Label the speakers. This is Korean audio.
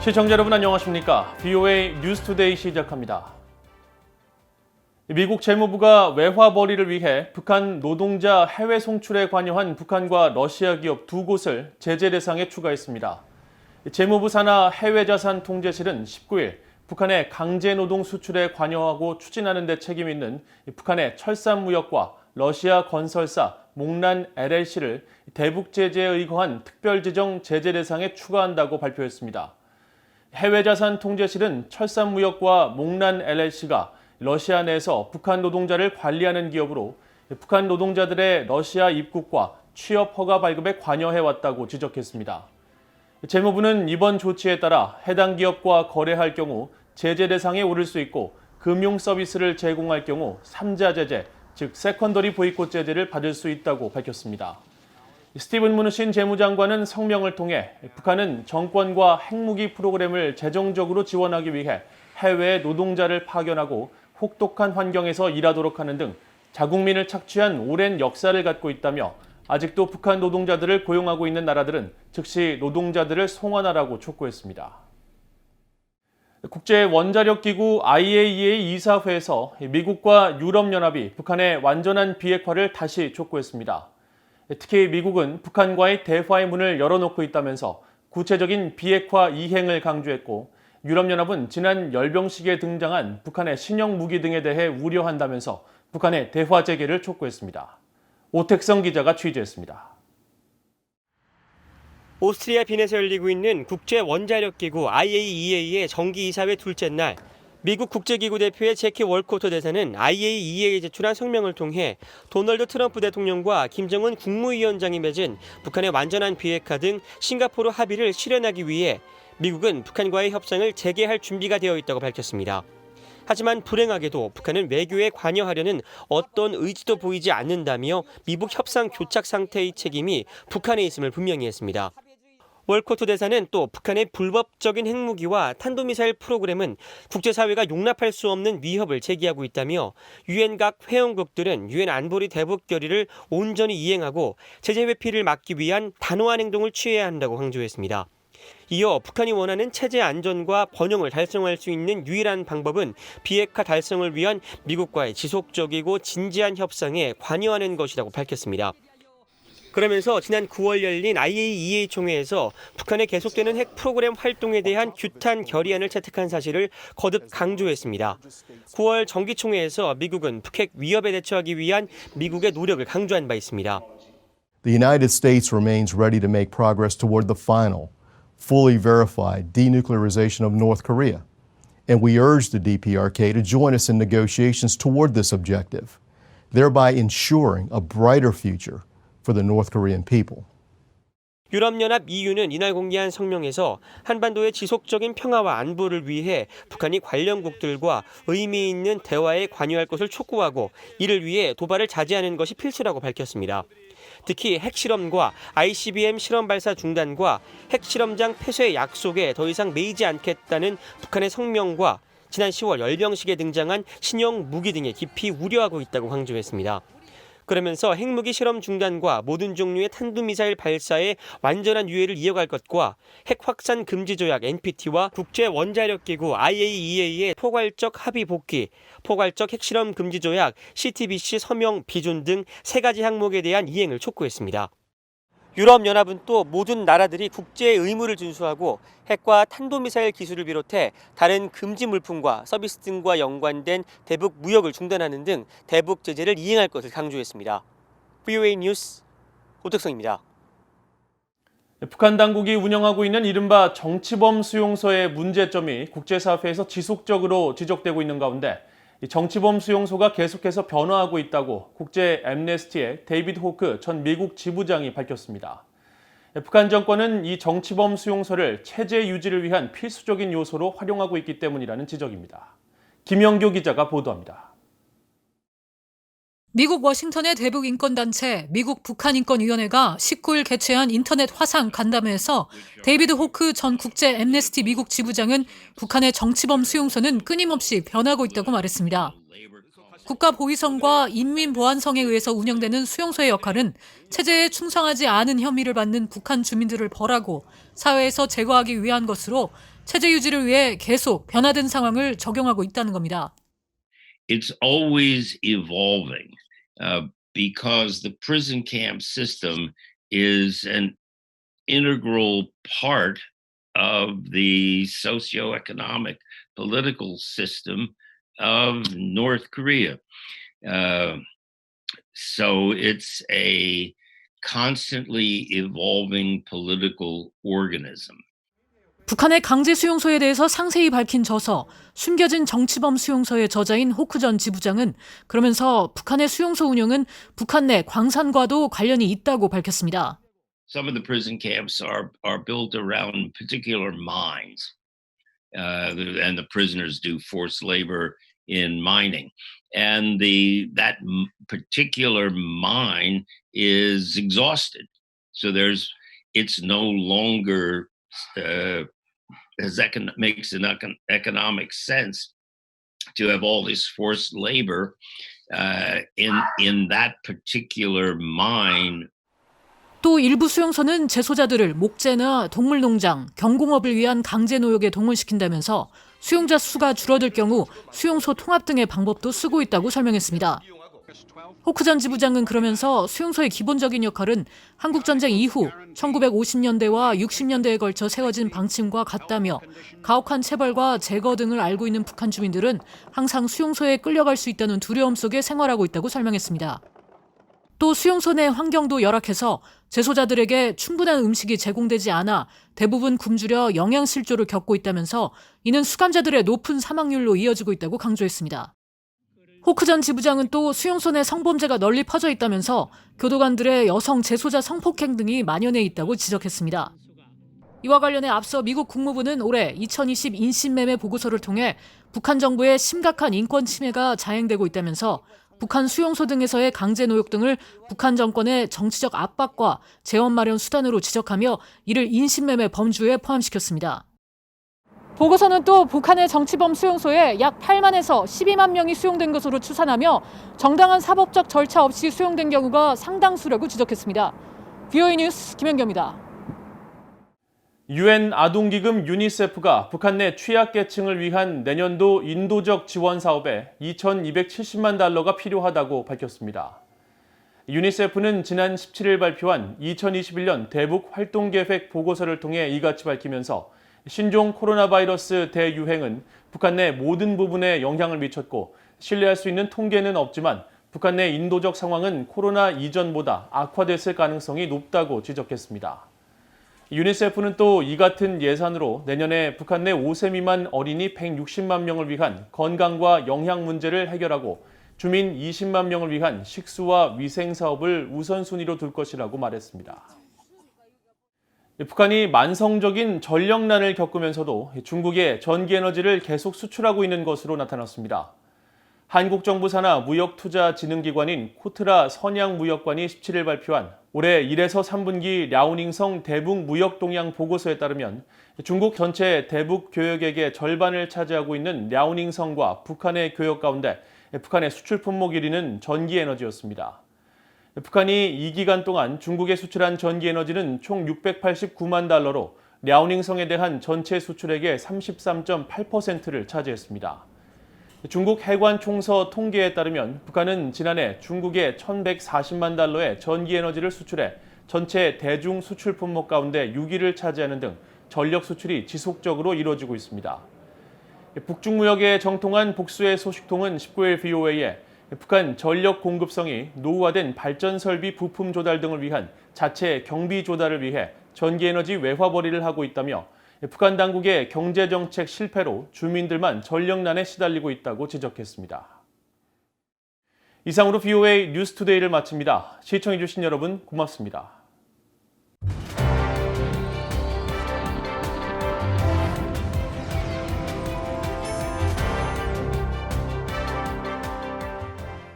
Speaker 1: 시청자 여러분 안녕하십니까? VOA 뉴스투데이 시작합니다. 미국 재무부가 외화 벌이를 위해 북한 노동자 해외 송출에 관여한 북한과 러시아 기업 두 곳을 제재 대상에 추가했습니다. 재무부 산하 해외자산통제실은 19일 북한의 강제노동 수출에 관여하고 추진하는 데 책임 있는 북한의 철산무역과 러시아 건설사 몽란 LLC를 대북 제재에 의거한 특별지정 제재 대상에 추가한다고 발표했습니다. 해외자산통제실은 철산무역과 몽란 LLC가 러시아 내에서 북한 노동자를 관리하는 기업으로 북한 노동자들의 러시아 입국과 취업 허가 발급에 관여해왔다고 지적했습니다. 재무부는 이번 조치에 따라 해당 기업과 거래할 경우 제재 대상에 오를 수 있고 금융 서비스를 제공할 경우 3자 제재, 즉 세컨더리 보이콧 제재를 받을 수 있다고 밝혔습니다. 스티븐 무누신 재무장관은 성명을 통해 북한은 정권과 핵무기 프로그램을 재정적으로 지원하기 위해 해외에 노동자를 파견하고 혹독한 환경에서 일하도록 하는 등 자국민을 착취한 오랜 역사를 갖고 있다며 아직도 북한 노동자들을 고용하고 있는 나라들은 즉시 노동자들을 송환하라고 촉구했습니다. 국제원자력기구 IAEA 이사회에서 미국과 유럽연합이 북한의 완전한 비핵화를 다시 촉구했습니다. 특히 미국은 북한과의 대화의 문을 열어놓고 있다면서 구체적인 비핵화 이행을 강조했고 유럽연합은 지난 열병식에 등장한 북한의 신형 무기 등에 대해 우려한다면서 북한의 대화 재개를 촉구했습니다. 오택성 기자가 취재했습니다.
Speaker 2: 오스트리아 빈에서 열리고 있는 국제원자력기구 IAEA의 정기이사회 둘째 날, 미국 국제기구 대표의 제키 월코터 대사는 IAEA에 제출한 성명을 통해 도널드 트럼프 대통령과 김정은 국무위원장이 맺은 북한의 완전한 비핵화 등 싱가포르 합의를 실현하기 위해 미국은 북한과의 협상을 재개할 준비가 되어 있다고 밝혔습니다. 하지만 불행하게도 북한은 외교에 관여하려는 어떤 의지도 보이지 않는다며 미국 협상 교착 상태의 책임이 북한에 있음을 분명히 했습니다. 월코트 대사는 또 북한의 불법적인 핵무기와 탄도미사일 프로그램은 국제사회가 용납할 수 없는 위협을 제기하고 있다며 유엔 각 회원국들은 유엔 안보리 대북 결의를 온전히 이행하고 제재 회피를 막기 위한 단호한 행동을 취해야 한다고 강조했습니다. 이어 북한이 원하는 체제 안전과 번영을 달성할 수 있는 유일한 방법은 비핵화 달성을 위한 미국과의 지속적이고 진지한 협상에 관여하는 것이라고 밝혔습니다. 그러면서 지난 9월 열린 IAEA 총회에서 북한의 계속되는 핵 프로그램 활동에 대한 규탄 결의안을 채택한 사실을 거듭 강조했습니다. 9월 정기총회에서 미국은 북핵 위협에 대처하기 위한 미국의 노력을 강조한 바 있습니다.
Speaker 3: The United States remains ready to make progress toward the final, fully verified denuclearization of North Korea, and we urge the DPRK to join us in negotiations toward this objective, thereby ensuring a brighter future for the North Korean people.
Speaker 2: 유럽연합 EU는 이날 공개한 성명에서 한반도의 지속적인 평화와 안보를 위해 북한이 관련국들과 의미 있는 대화에 관여할 것을 촉구하고 이를 위해 도발을 자제하는 것이 필수라고 밝혔습니다. 특히 핵실험과 ICBM 실험 발사 중단과 핵실험장 폐쇄 약속에 더 이상 매이지 않겠다는 북한의 성명과 지난 10월 열병식에 등장한 신형 무기 등에 깊이 우려하고 있다고 강조했습니다. 그러면서 핵무기 실험 중단과 모든 종류의 탄도미사일 발사의 완전한 유예를 이어갈 것과 핵 확산 금지 조약 NPT와 국제원자력기구 IAEA의 포괄적 합의 복귀, 포괄적 핵실험 금지 조약 CTBC 서명 비준 등 3가지 항목에 대한 이행을 촉구했습니다. 유럽연합은 또 모든 나라들이 국제의 의무를 준수하고 핵과 탄도미사일 기술을 비롯해 다른 금지 물품과 서비스 등과 연관된 대북 무역을 중단하는 등 대북 제재를 이행할 것을 강조했습니다. VOA 뉴스 오택성입니다.
Speaker 1: 북한 당국이 운영하고 있는 이른바 정치범 수용소의 문제점이 국제사회에서 지속적으로 지적되고 있는 가운데 정치범 수용소가 계속해서 변화하고 있다고 국제 앰네스티의 데이비드 호크 전 미국 지부장이 밝혔습니다. 북한 정권은 이 정치범 수용소를 체제 유지를 위한 필수적인 요소로 활용하고 있기 때문이라는 지적입니다. 김영교 기자가 보도합니다.
Speaker 4: 미국 워싱턴의 대북 인권단체 미국 북한인권위원회가 19일 개최한 인터넷 화상 간담회에서 데이비드 호크 전 국제 앰네스티 미국 지부장은 북한의 정치범 수용소는 끊임없이 변하고 있다고 말했습니다. 국가보위성과 인민보안성에 의해서 운영되는 수용소의 역할은 체제에 충성하지 않은 혐의를 받는 북한 주민들을 벌하고 사회에서 제거하기 위한 것으로 체제 유지를 위해 계속 변화된 상황을 적용하고 있다는 겁니다.
Speaker 5: It's always evolving because the prison camp system is an integral part of the socioeconomic political system of North Korea. So it's a constantly evolving political organism.
Speaker 4: 북한의 강제 수용소에 대해서 상세히 밝힌 저서, 숨겨진 정치범 수용소의 저자인 호크 전 지부장은 그러면서 북한의 수용소 운영은 북한 내 광산과도 관련이 있다고 밝혔습니다.
Speaker 5: Some of the prison camps are built around particular mines, and the prisoners do forced labor in mining, and that particular mine is exhausted, so it's no longer makes an economic sense to have all this forced labor in that particular mine.
Speaker 4: 또 일부 수용소는 재소자들을 목재나 동물농장, 경공업을 위한 강제 노역에 동원시킨다면서 수용자 수가 줄어들 경우 수용소 통합 등의 방법도 쓰고 있다고 설명했습니다. 호크 전 지부장은 그러면서 수용소의 기본적인 역할은 한국전쟁 이후 1950년대와 60년대에 걸쳐 세워진 방침과 같다며 가혹한 체벌과 제거 등을 알고 있는 북한 주민들은 항상 수용소에 끌려갈 수 있다는 두려움 속에 생활하고 있다고 설명했습니다. 또 수용소 내 환경도 열악해서 재소자들에게 충분한 음식이 제공되지 않아 대부분 굶주려 영양실조를 겪고 있다면서 이는 수감자들의 높은 사망률로 이어지고 있다고 강조했습니다. 호크 전 지부장은 또 수용소 내 성범죄가 널리 퍼져 있다면서 교도관들의 여성 재소자 성폭행 등이 만연해 있다고 지적했습니다. 이와 관련해 앞서 미국 국무부는 올해 2020 인신매매 보고서를 통해 북한 정부의 심각한 인권 침해가 자행되고 있다면서 북한 수용소 등에서의 강제 노역 등을 북한 정권의 정치적 압박과 재원 마련 수단으로 지적하며 이를 인신매매 범주에 포함시켰습니다. 보고서는 또 북한의 정치범 수용소에 약 8만에서 12만 명이 수용된 것으로 추산하며 정당한 사법적 절차 없이 수용된 경우가 상당수라고 지적했습니다. VOA 뉴스 김현경입니다.
Speaker 1: 유엔 아동기금 유니세프가 북한 내 취약계층을 위한 내년도 인도적 지원 사업에 2,270만 달러가 필요하다고 밝혔습니다. 유니세프는 지난 17일 발표한 2021년 대북 활동계획 보고서를 통해 이같이 밝히면서 신종 코로나 바이러스 대유행은 북한 내 모든 부분에 영향을 미쳤고 신뢰할 수 있는 통계는 없지만 북한 내 인도적 상황은 코로나 이전보다 악화됐을 가능성이 높다고 지적했습니다. 유니세프는 또 이 같은 예산으로 내년에 북한 내 5세 미만 어린이 160만 명을 위한 건강과 영양 문제를 해결하고 주민 20만 명을 위한 식수와 위생 사업을 우선순위로 둘 것이라고 말했습니다. 북한이 만성적인 전력난을 겪으면서도 중국에 전기에너지를 계속 수출하고 있는 것으로 나타났습니다. 한국 정부 산하 무역투자진흥기관인 코트라 선양무역관이 17일 발표한 올해 1에서 3분기 랴오닝성 대북 무역 동향 보고서에 따르면 중국 전체 대북 교역액의 절반을 차지하고 있는 랴오닝성과 북한의 교역 가운데 북한의 수출 품목 1위는 전기에너지였습니다. 북한이 이 기간 동안 중국에 수출한 전기에너지는 총 689만 달러로 랴오닝성에 대한 전체 수출액의 33.8%를 차지했습니다. 중국 해관총서 통계에 따르면 북한은 지난해 중국에 1,140만 달러의 전기에너지를 수출해 전체 대중 수출 품목 가운데 6위를 차지하는 등 전력 수출이 지속적으로 이루어지고 있습니다. 북중무역에 정통한 복수의 소식통은 19일 VOA에 북한 전력 공급성이 노후화된 발전 설비 부품 조달 등을 위한 자체 경비 조달을 위해 전기에너지 외화 벌이를 하고 있다며 북한 당국의 경제정책 실패로 주민들만 전력난에 시달리고 있다고 지적했습니다. 이상으로 VOA 뉴스투데이를 마칩니다. 시청해주신 여러분 고맙습니다.